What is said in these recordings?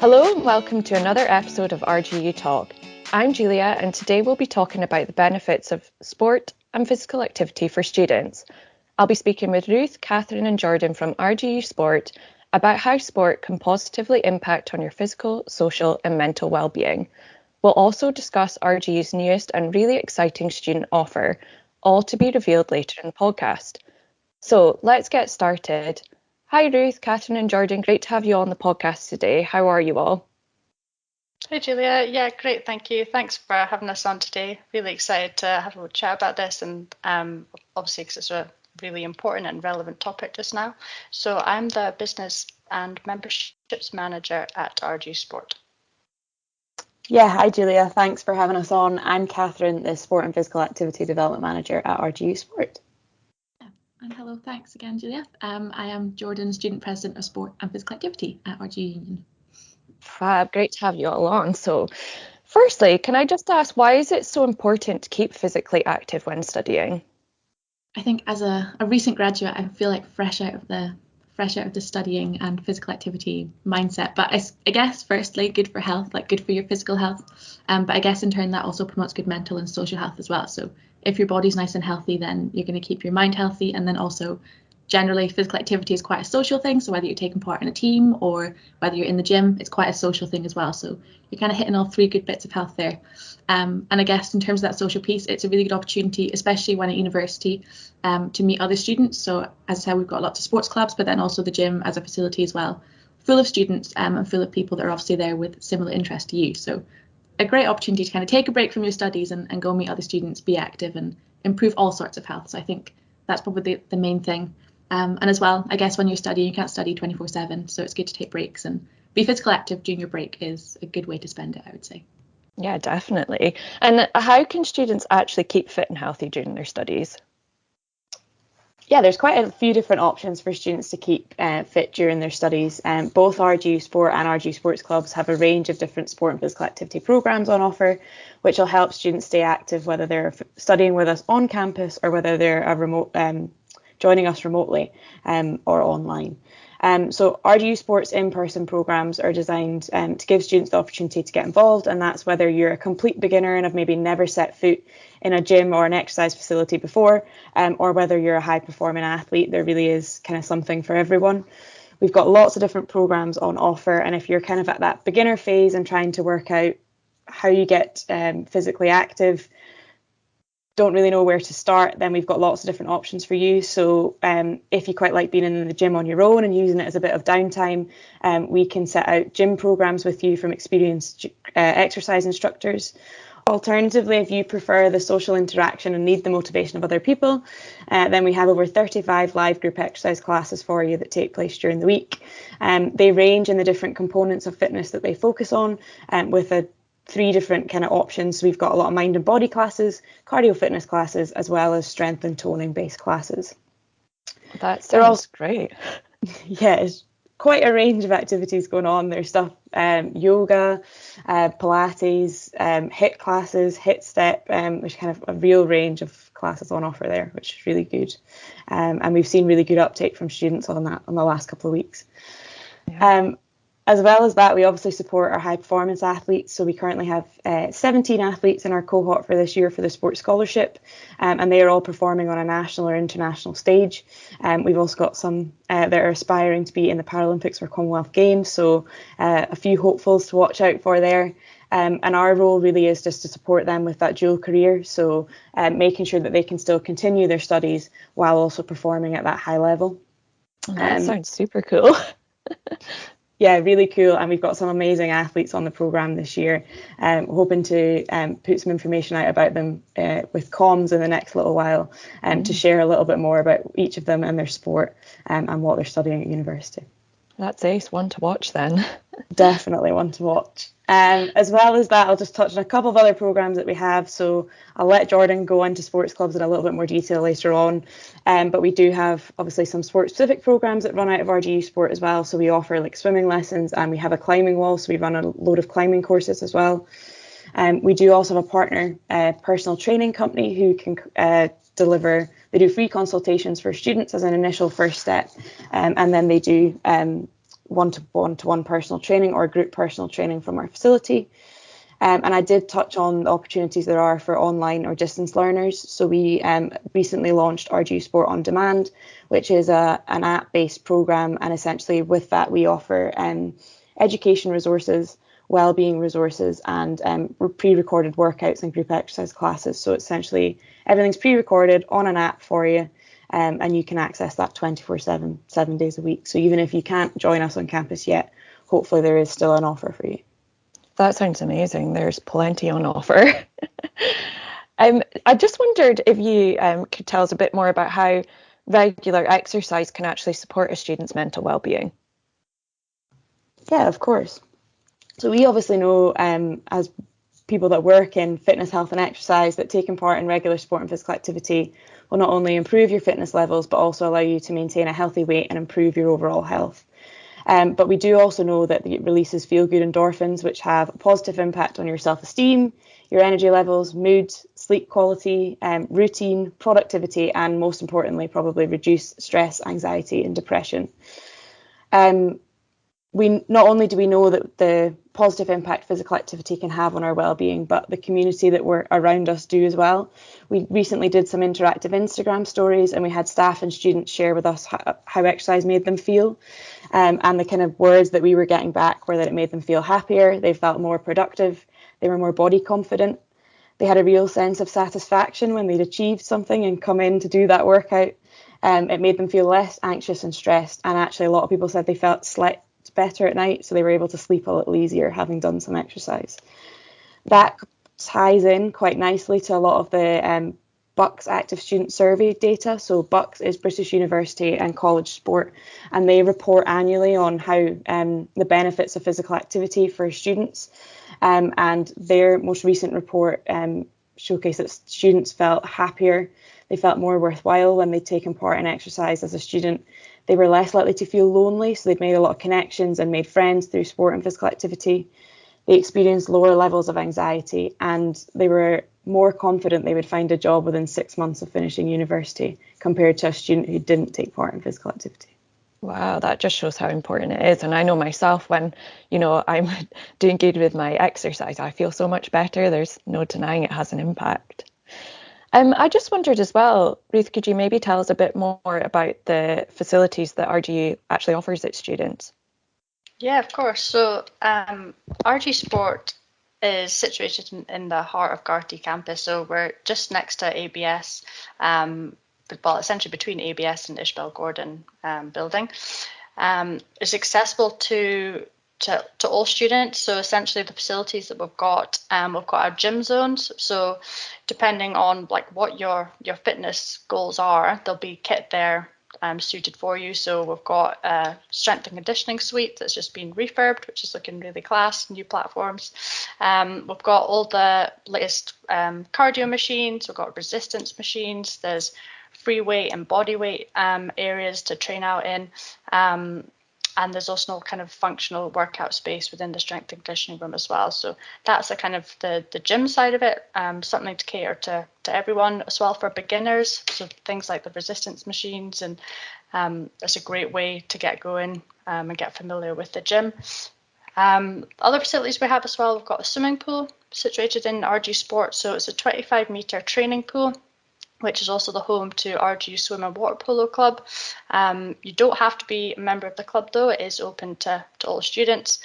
Hello and welcome to another episode of RGU Talk. I'm Julia and today we'll be talking about the benefits of sport and physical activity for students. I'll be speaking with Ruth, Catherine and Jordan from RGU Sport about how sport can positively impact on your physical, social and mental well-being. We'll also discuss RGU's newest and really exciting student offer, all to be revealed later in the podcast. So let's get started. Hi Ruth, Catherine and Jordan, great to have you on the podcast today. How are you all? Hey Julia, yeah, great, thank you. Thanks for having us on today. Really excited to have a little chat about this and obviously because it's a really important and relevant topic just now. So I'm the Business and Memberships Manager at RGU Sport. Yeah, hi Julia, thanks for having us on. I'm Catherine, the Sport and Physical Activity Development Manager at RGU Sport. And hello, thanks again, Julia. I am Jordan, Student President of Sport and Physical Activity at RGU Union. Fab, great to have you all on. So firstly, can I just ask, why is it so important to keep physically active when studying? I think as a recent graduate, I feel like fresh out of the studying and physical activity mindset. But I guess firstly, good for health, like good for your physical health. But I guess in turn that also promotes good mental and social health as well. So if your body's nice and healthy, then you're going to keep your mind healthy. And then also generally physical activity is quite a social thing. So whether you're taking part in a team or whether you're in the gym, it's quite a social thing as well. So you're kind of hitting all three good bits of health there. And I guess in terms of that social piece, it's a really good opportunity, especially when at university, to meet other students. So as I said, we've got lots of sports clubs, but then also the gym as a facility as well, full of students and full of people that are obviously there with similar interests to you. So a great opportunity to kind of take a break from your studies and go meet other students, be active and improve all sorts of health. So I think that's probably the main thing. And as well, I guess when you're studying, you can't study 24/7. So it's good to take breaks and be physical active during your break is a good way to spend it, I would say. Yeah, definitely. And how can students actually keep fit and healthy during their studies? Yeah, there's quite a few different options for students to keep fit during their studies. Both RGU Sport and RGU Sports Clubs have a range of different sport and physical activity programmes on offer, which will help students stay active whether they're studying with us on campus or whether they're joining us remotely or online. So RGU Sports in-person programmes are designed to give students the opportunity to get involved, and that's whether you're a complete beginner and have maybe never set foot in a gym or an exercise facility before, or whether you're a high-performing athlete. There really is kind of something for everyone. We've got lots of different programmes on offer, and if you're kind of at that beginner phase and trying to work out how you get physically active, don't really know where to start, then we've got lots of different options for you. So if you quite like being in the gym on your own and using it as a bit of downtime, we can set out gym programs with you from experienced exercise instructors. Alternatively, if you prefer the social interaction and need the motivation of other people, then we have over 35 live group exercise classes for you that take place during the week. They range in the different components of fitness that they focus on, with three different kind of options. So we've got a lot of mind and body classes, cardio fitness classes, as well as strength and toning based classes. That sounds great. Yeah, it's quite a range of activities going on. There's stuff, yoga, Pilates, HIIT classes, HIIT step. There's kind of a real range of classes on offer there, which is really good. And we've seen really good uptake from students on that on the last couple of weeks. Yeah. As well as that, we obviously support our high performance athletes. So we currently have 17 athletes in our cohort for this year for the sports scholarship, and they are all performing on a national or international stage. We've also got some that are aspiring to be in the Paralympics or Commonwealth Games. So a few hopefuls to watch out for there. And our role really is just to support them with that dual career. So making sure that they can still continue their studies while also performing at that high level. That sounds super cool. Yeah, really cool. And we've got some amazing athletes on the programme this year. Hoping to put some information out about them with comms in the next little while to share a little bit more about each of them and their sport and what they're studying at university. That's ace, one to watch then. Definitely one to watch. As well as that, I'll just touch on a couple of other programmes that we have. So I'll let Jordan go into sports clubs in a little bit more detail later on. But we do have obviously some sport specific programmes that run out of RGU Sport as well. So we offer like swimming lessons and we have a climbing wall. So we run a load of climbing courses as well. We do also have a partner personal training company who can they do free consultations for students as an initial first step. And then they do one-to-one personal training or group personal training from our facility. And I did touch on the opportunities there are for online or distance learners. So we recently launched RGU Sport On Demand, which is an app-based program. And essentially with that, we offer education resources, wellbeing resources, and pre-recorded workouts and group exercise classes. So essentially everything's pre-recorded on an app for you. And you can access that 24/7, 7 days a week. So even if you can't join us on campus yet, hopefully there is still an offer for you. That sounds amazing. There's plenty on offer. I just wondered if you could tell us a bit more about how regular exercise can actually support a student's mental well-being. Yeah, of course. So we obviously know as people that work in fitness, health and exercise that taking part in regular sport and physical activity will not only improve your fitness levels, but also allow you to maintain a healthy weight and improve your overall health. But we do also know that it releases feel-good endorphins, which have a positive impact on your self-esteem, your energy levels, mood, sleep quality, routine, productivity, and most importantly, probably reduce stress, anxiety, and depression. We not only do we know that the positive impact physical activity can have on our well-being, but the community that we're around us do as well. We recently did some interactive Instagram stories, and we had staff and students share with us how exercise made them feel. And the kind of words that we were getting back were that it made them feel happier, they felt more productive, they were more body confident, they had a real sense of satisfaction when they'd achieved something and come in to do that workout. It made them feel less anxious and stressed, and actually a lot of people said they felt better at night, so they were able to sleep a little easier having done some exercise. That ties in quite nicely to a lot of the BUCS active student survey data. So BUCS is British University and College Sport, and they report annually on how the benefits of physical activity for students, and their most recent report showcased that students felt happier, they felt more worthwhile when they'd taken part in exercise as a student. They were less likely to feel lonely, so they'd made a lot of connections and made friends through sport and physical activity. They experienced lower levels of anxiety, and they were more confident they would find a job within 6 months of finishing university compared to a student who didn't take part in physical activity. Wow, that just shows how important it is. And I know myself when, I'm doing good with my exercise, I feel so much better. There's no denying it has an impact. I just wondered as well, Ruth, could you maybe tell us a bit more about the facilities that RGU actually offers its students? Yeah, of course. So RGU Sport is situated in the heart of Garty campus. So we're just next to ABS, essentially between ABS and Ishbel Gordon building. It's accessible to all students. So essentially the facilities that we've got our gym zones. So depending on what your fitness goals are, there'll be kit there suited for you. So we've got a strength and conditioning suite that's just been refurbed, which is looking really class, new platforms. We've got all the latest cardio machines, we've got resistance machines, there's free weight and body weight areas to train out in. And there's also kind of functional workout space within the strength and conditioning room as well. So that's the kind of the gym side of it, something to cater to everyone as well for beginners. So things like the resistance machines, and that's a great way to get going and get familiar with the gym. Other facilities we have as well, we've got a swimming pool situated in RGU Sport. So it's a 25-metre training pool, which is also the home to RGU Swim and Water Polo Club. You don't have to be a member of the club though, it is open to all students.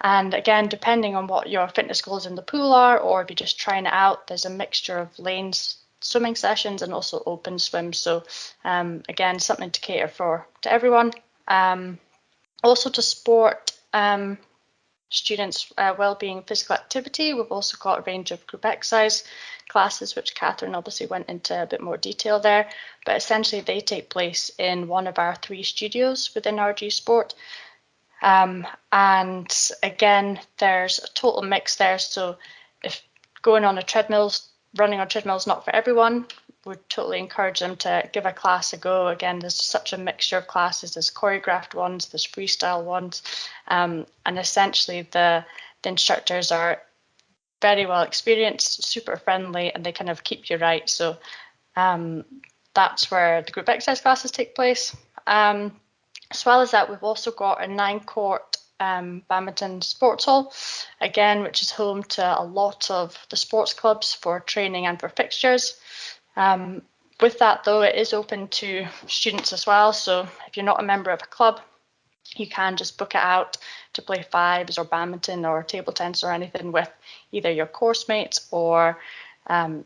And again, depending on what your fitness goals in the pool are, or if you're just trying it out, there's a mixture of lanes, swimming sessions and also open swims. So again, something to cater to everyone. Also to support students' wellbeing physical activity, we've also got a range of group exercise classes, which Catherine obviously went into a bit more detail there, but essentially they take place in one of our 3 studios within RGU Sport. And again, there's a total mix there. So if running on a treadmill is not for everyone, would totally encourage them to give a class a go. Again, there's such a mixture of classes. There's choreographed ones, there's freestyle ones, and essentially the instructors are very well experienced, super friendly, and they kind of keep you right. So that's where the group exercise classes take place. As well as that, we've also got a 9-court badminton sports hall, again, which is home to a lot of the sports clubs for training and for fixtures. With that, though, it is open to students as well. So if you're not a member of a club, you can just book it out to play fives or badminton or table tennis or anything with either your course mates or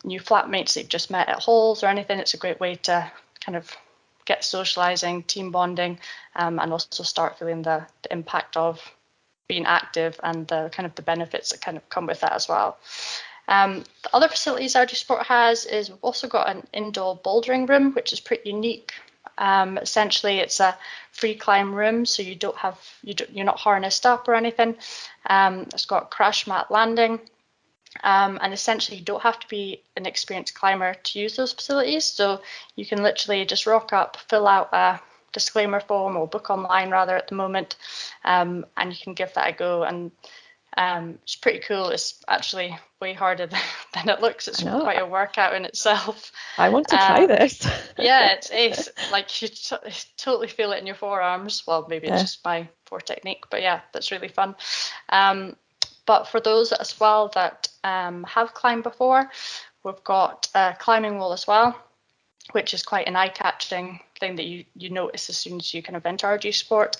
new flatmates that you've just met at halls or anything. It's a great way to kind of get socializing, team bonding, and also start feeling the impact of being active and the kind of the benefits that kind of come with that as well. The other facilities RGU Sport has is we've also got an indoor bouldering room, which is pretty unique. Essentially, it's a free climb room, so you're not harnessed up or anything. It's got crash mat landing, and essentially you don't have to be an experienced climber to use those facilities. So you can literally just rock up, fill out a disclaimer form, or book online rather at the moment, and you can give that a go. And it's pretty cool. It's actually way harder than it looks. It's quite a workout in itself. I want to try this. Yeah, it's like you totally feel it in your forearms. Well, maybe it's just my poor technique, but yeah, that's really fun. But for those as well that have climbed before, we've got a climbing wall as well, which is quite an eye-catching thing that you notice as soon as you kind of enter RGU Sport.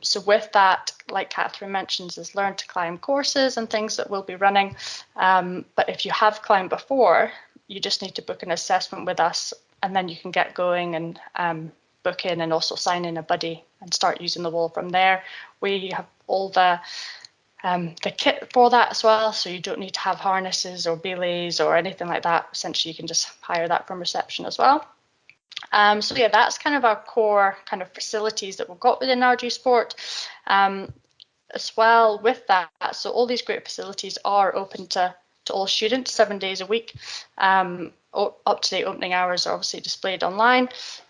So with that, like Catherine mentions, is learn to climb courses and things that we'll be running. But if you have climbed before, you just need to book an assessment with us, and then you can get going and book in and also sign in a buddy and start using the wall from there. We have all the kit for that as well, so you don't need to have harnesses or belays or anything like that. Essentially, you can just hire that from reception as well. So yeah, that's kind of our core kind of facilities that we've got within RGU Sport. As well with that, so all these great facilities are open to all students 7 days a week. Up-to-date opening hours are obviously displayed online.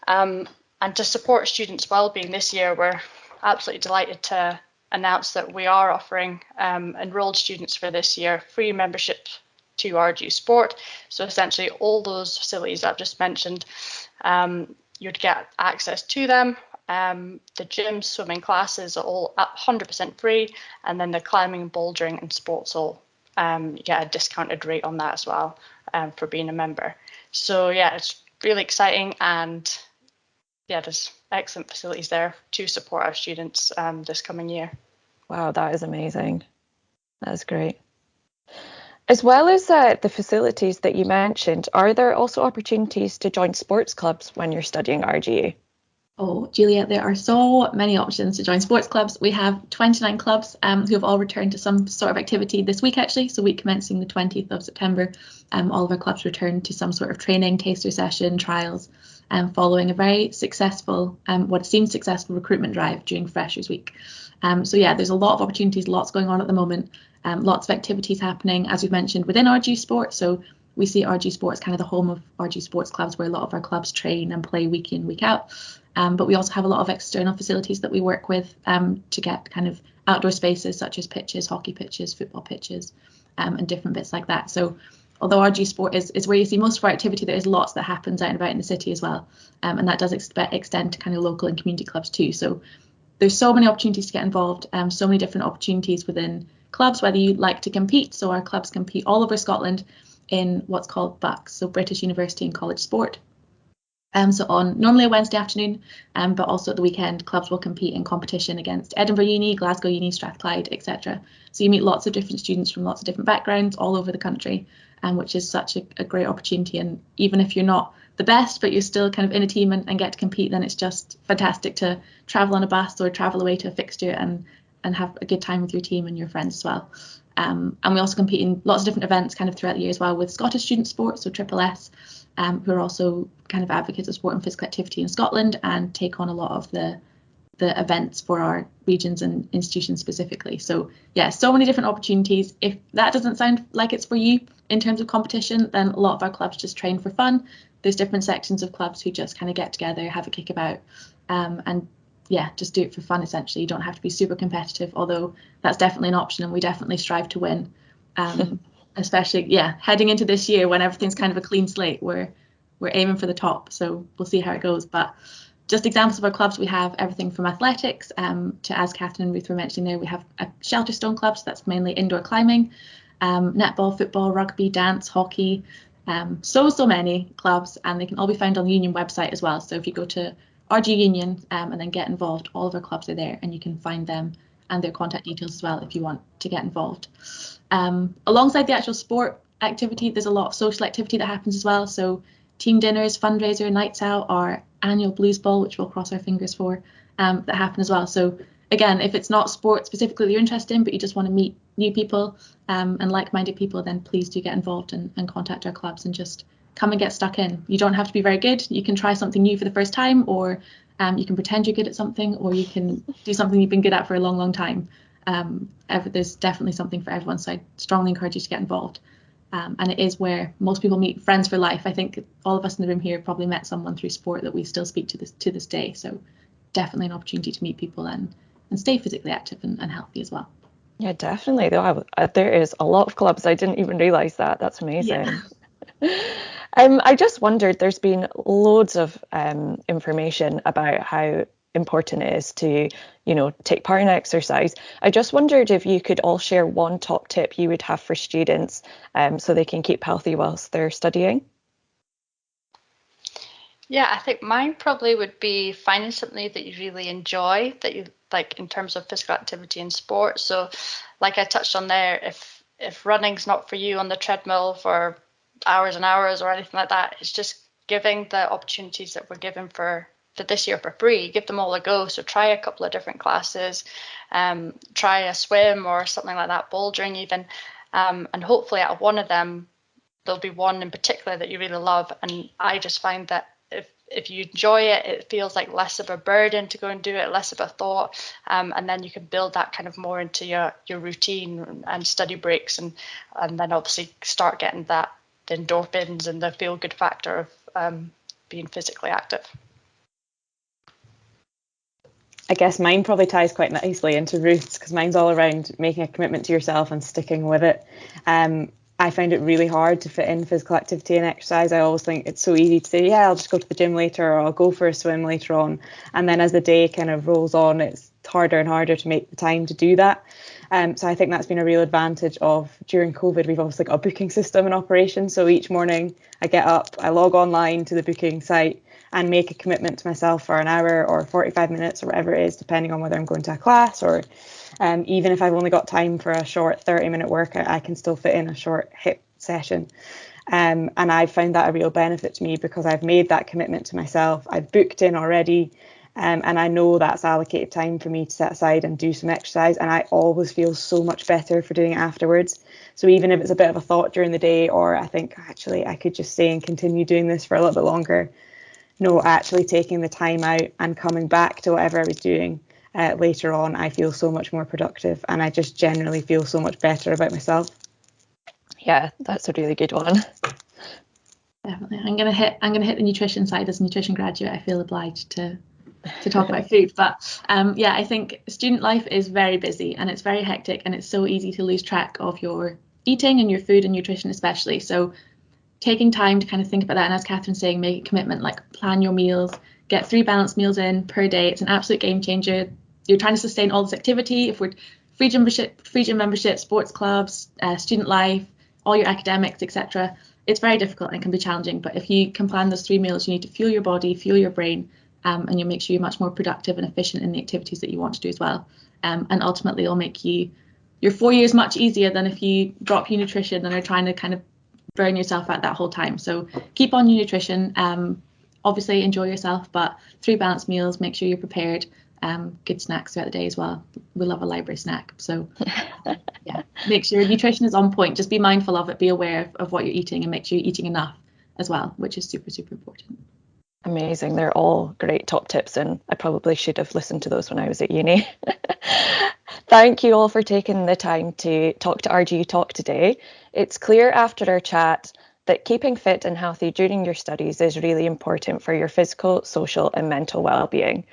And to support students' wellbeing this year, we're absolutely delighted to announce that we are offering enrolled students for this year free membership to RGU Sport. So essentially all those facilities I've just mentioned, you'd get access to them. The gym, swimming classes are all 100% free, and then the climbing, bouldering and sports all you get a discounted rate on that as well for being a member. So yeah, it's really exciting, and yeah, there's excellent facilities there to support our students this coming year. Wow, that is amazing. That is great. As well as the facilities that you mentioned, are there also opportunities to join sports clubs when you're studying RGU? Oh, Julia, there are so many options to join sports clubs. We have 29 clubs who have all returned to some sort of activity this week, actually. So week commencing the 20th of September, all of our clubs returned to some sort of training, taster session, trials, following a very successful, what seems successful recruitment drive during Freshers Week. So yeah, there's a lot of opportunities, lots going on at the moment, lots of activities happening, as we've mentioned, within RGU Sport. So we see RGU Sport as kind of the home of RGU Sports clubs, where a lot of our clubs train and play week in, week out. But we also have a lot of external facilities that we work with to get kind of outdoor spaces such as pitches, hockey pitches, football pitches, and different bits like that. So although RGU Sport is where you see most of our activity, there is lots that happens out and about in the city as well. And that does extend to kind of local and community clubs too. So there's so many opportunities to get involved, so many different opportunities within clubs, whether you like to compete. So our clubs compete all over Scotland in what's called BUCS, so British University and College Sport. So on normally a Wednesday afternoon, but also at the weekend, clubs will compete in competition against Edinburgh Uni, Glasgow Uni, Strathclyde, etc. So you meet lots of different students from lots of different backgrounds all over the country, which is such a great opportunity. And even if you're not the best, but you're still kind of in a team and get to compete, then it's just fantastic to travel on a bus or travel away to a fixture and have a good time with your team and your friends as well. And we also compete in lots of different events kind of throughout the year as well with Scottish Student Sport, so Triple S, who are also kind of advocates of sport and physical activity in Scotland and take on a lot of the events for our regions and institutions specifically. So yeah, so many different opportunities. If that doesn't sound like it's for you in terms of competition, then a lot of our clubs just train for fun. There's different sections of clubs who just kind of get together, have a kick about, and yeah, just do it for fun essentially. You don't have to be super competitive, although that's definitely an option and we definitely strive to win. Especially, yeah, heading into this year when everything's kind of a clean slate, we're aiming for the top. So we'll see how it goes. But just examples of our clubs, we have everything from athletics to, as Catherine and Ruth were mentioning there, we have a shelter stone club, so that's mainly indoor climbing, netball, football, rugby, dance, hockey, so many clubs, and they can all be found on the Union website as well. So if you go to RGU Union and then get involved, all of our clubs are there, and you can find them and their contact details as well if you want to get involved. Alongside the actual sport activity, there's a lot of social activity that happens as well. So team dinners, fundraiser, nights out, our annual blues ball, which we'll cross our fingers for, that happen as well. So again, if it's not sport specifically that you're interested in, but you just want to meet new people and like-minded people, then please do get involved and contact our clubs and just come and get stuck in. You don't have to be very good. You can try something new for the first time, or you can pretend you're good at something, or you can do something you've been good at for a long time. There's definitely something for everyone, so I strongly encourage you to get involved. And it is where most people meet friends for life. I think all of us in the room here probably met someone through sport that we still speak to this day. So definitely an opportunity to meet people and stay physically active and healthy as well. Yeah, definitely. There is a lot of clubs. I didn't even realise that. That's amazing. Yeah. I just wondered, there's been loads of information about how important it is to, take part in exercise. I just wondered if you could all share one top tip you would have for students so they can keep healthy whilst they're studying. Yeah, I think mine probably would be finding something that you really enjoy, that you like in terms of physical activity and sport. So like I touched on there, if running's not for you on the treadmill for hours and hours or anything like that, it's just giving the opportunities that we're given for this year for free, give them all a go. So try a couple of different classes, try a swim or something like that, bouldering even, and hopefully out of one of them there'll be one in particular that you really love. And I just find that if you enjoy it, it feels like less of a burden to go and do it, less of a thought, and then you can build that kind of more into your routine and study breaks, and then obviously start getting the endorphins and the feel good factor of being physically active. I guess mine probably ties quite nicely into Ruth's, because mine's all around making a commitment to yourself and sticking with it. I find it really hard to fit in physical activity and exercise. I always think it's so easy to say, yeah, I'll just go to the gym later, or I'll go for a swim later on. And then as the day kind of rolls on, it's harder and harder to make the time to do that. So I think that's been a real advantage of during COVID. We've obviously got a booking system in operation. So each morning I get up, I log online to the booking site and make a commitment to myself for an hour or 45 minutes or whatever it is, depending on whether I'm going to a class or even if I've only got time for a short 30-minute workout, I can still fit in a short HIIT session. And I've found that a real benefit to me because I've made that commitment to myself. I've booked in already. And I know that's allocated time for me to set aside and do some exercise. And I always feel so much better for doing it afterwards. So even if it's a bit of a thought during the day, or I think actually I could just stay and continue doing this for a little bit longer. No, actually taking the time out and coming back to whatever I was doing later on, I feel so much more productive, and I just generally feel so much better about myself. Yeah, that's a really good one. Definitely. I'm gonna hit the nutrition side. As a nutrition graduate, I feel obliged to talk about food. But yeah, I think student life is very busy and it's very hectic, and it's so easy to lose track of your eating and your food and nutrition especially. So taking time to kind of think about that, and as Catherine's saying, make a commitment, like plan your meals, get 3 balanced meals in per day. It's an absolute game changer. You're trying to sustain all this activity. If we're free gym membership, sports clubs, student life, all your academics, etc., it's very difficult and can be challenging. But if you can plan those 3 meals, you need to fuel your body, fuel your brain, and you'll make sure you're much more productive and efficient in the activities that you want to do as well. And ultimately, it'll make your 4 years much easier than if you drop your nutrition and are trying to kind of burn yourself out that whole time. So keep on your nutrition. Obviously enjoy yourself, but 3 balanced meals, make sure you're prepared. Good snacks throughout the day as well. We love a library snack. So yeah, make sure your nutrition is on point. Just be mindful of it, be aware of what you're eating, and make sure you're eating enough as well, which is super, super important. Amazing. They're all great top tips, and I probably should have listened to those when I was at uni. Thank you all for taking the time to talk to RGU Talk today. It's clear after our chat that keeping fit and healthy during your studies is really important for your physical, social and mental well-being.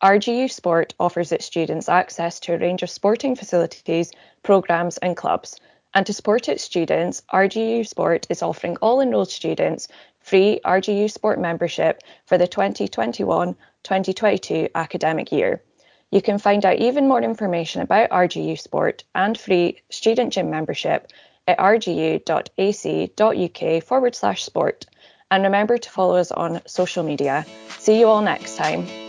RGU Sport offers its students access to a range of sporting facilities, programmes and clubs. And to support its students, RGU Sport is offering all enrolled students free RGU Sport membership for the 2022 academic year. You can find out even more information about RGU Sport and free student gym membership at rgu.ac.uk/sport. And remember to follow us on social media. See you all next time.